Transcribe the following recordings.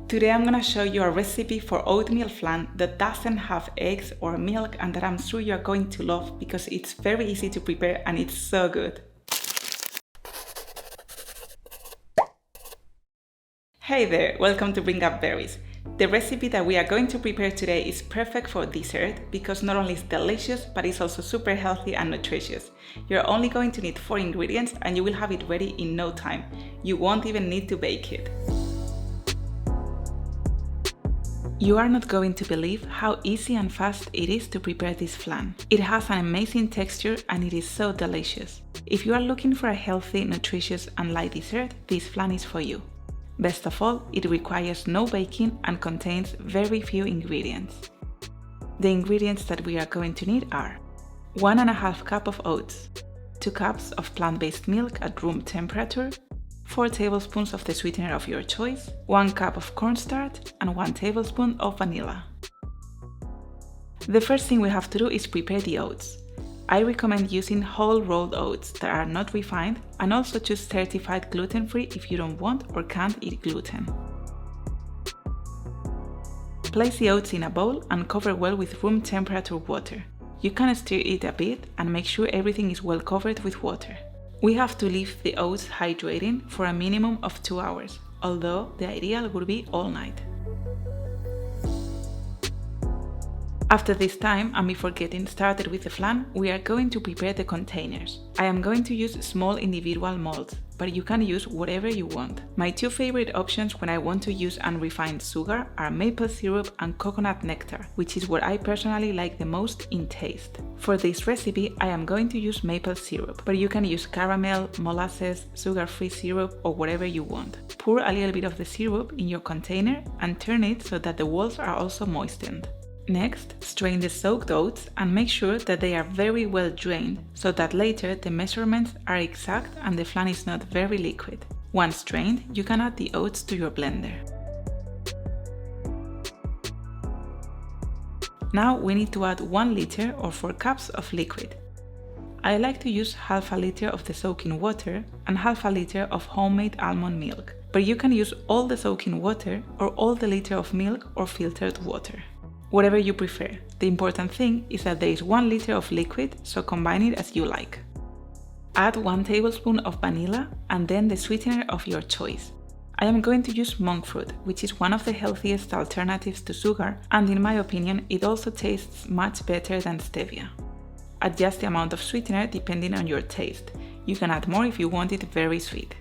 Today I'm gonna show you a recipe for oatmeal flan that doesn't have eggs or milk and that I'm sure you're going to love because it's very easy to prepare and it's so good. Hey there, welcome to Bring Up Berries. The recipe that we are going to prepare today is perfect for dessert because not only is delicious but it's also super healthy and nutritious. You're only going to need 4 ingredients and you will have it ready in no time. You won't even need to bake it. You are not going to believe how easy and fast it is to prepare this flan. It has an amazing texture and it is so delicious. If you are looking for a healthy, nutritious and light dessert, this flan is for you. Best of all, it requires no baking and contains very few ingredients. The ingredients that we are going to need are 1.5 cups of oats, 2 cups of plant-based milk at room temperature, 4 tablespoons of the sweetener of your choice, 1 cup of cornstarch, and 1 tablespoon of vanilla. The first thing we have to do is prepare the oats. I recommend using whole rolled oats that are not refined and also choose certified gluten-free if you don't want or can't eat gluten. Place the oats in a bowl and cover well with room temperature water. You can stir it a bit and make sure everything is well covered with water. We have to leave the oats hydrating for a minimum of 2 hours, although the ideal would be all night. After this time, and before getting started with the flan, we are going to prepare the containers. I am going to use small individual molds, but you can use whatever you want. My 2 favorite options when I want to use unrefined sugar are maple syrup and coconut nectar, which is what I personally like the most in taste. For this recipe, I am going to use maple syrup, but you can use caramel, molasses, sugar-free syrup or whatever you want. Pour a little bit of the syrup in your container and turn it so that the walls are also moistened. Next, strain the soaked oats and make sure that they are very well drained so that later the measurements are exact and the flan is not very liquid. Once drained, you can add the oats to your blender. Now we need to add 1 liter or 4 cups of liquid. I like to use half a liter of the soaking water and half a liter of homemade almond milk, but you can use all the soaking water or all the liter of milk or filtered water. Whatever you prefer. The important thing is that there is 1 liter of liquid, so combine it as you like. Add 1 tablespoon of vanilla and then the sweetener of your choice. I am going to use Monkfruit, which is one of the healthiest alternatives to sugar, and in my opinion it also tastes much better than stevia. Adjust the amount of sweetener depending on your taste. You can add more if you want it very sweet.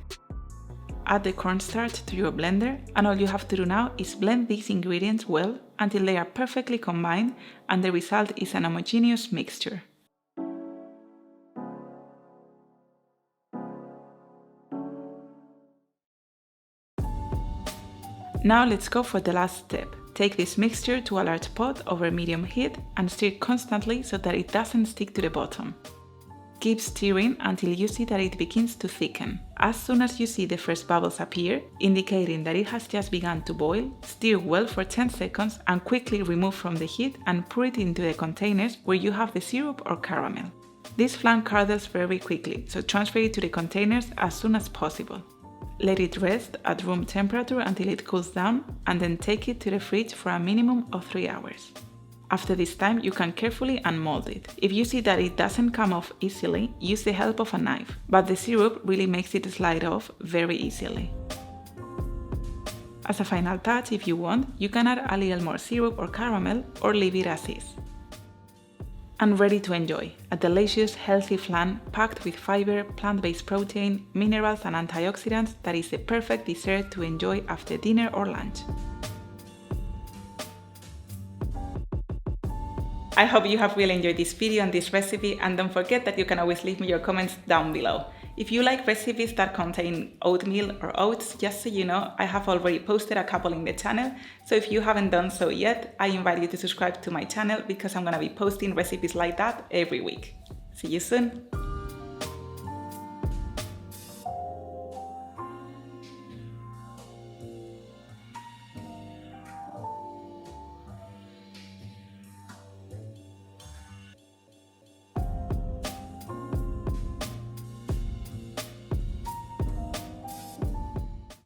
Add the cornstarch to your blender and all you have to do now is blend these ingredients well until they are perfectly combined and the result is an homogeneous mixture. Now let's go for the last step. Take this mixture to a large pot over medium heat and stir constantly so that it doesn't stick to the bottom. Keep stirring until you see that it begins to thicken. As soon as you see the first bubbles appear, indicating that it has just begun to boil, stir well for 10 seconds and quickly remove from the heat and pour it into the containers where you have the syrup or caramel. This flan curdles very quickly, so transfer it to the containers as soon as possible. Let it rest at room temperature until it cools down and then take it to the fridge for a minimum of 3 hours. After this time, you can carefully unmold it. If you see that it doesn't come off easily, use the help of a knife, but the syrup really makes it slide off very easily. As a final touch, if you want, you can add a little more syrup or caramel or leave it as is. And ready to enjoy, a delicious, healthy flan packed with fiber, plant-based protein, minerals and antioxidants that is the perfect dessert to enjoy after dinner or lunch. I hope you have really enjoyed this video and this recipe, and don't forget that you can always leave me your comments down below. If you like recipes that contain oatmeal or oats, just so you know, I have already posted a couple in the channel, so if you haven't done so yet, I invite you to subscribe to my channel because I'm gonna be posting recipes like that every week. See you soon!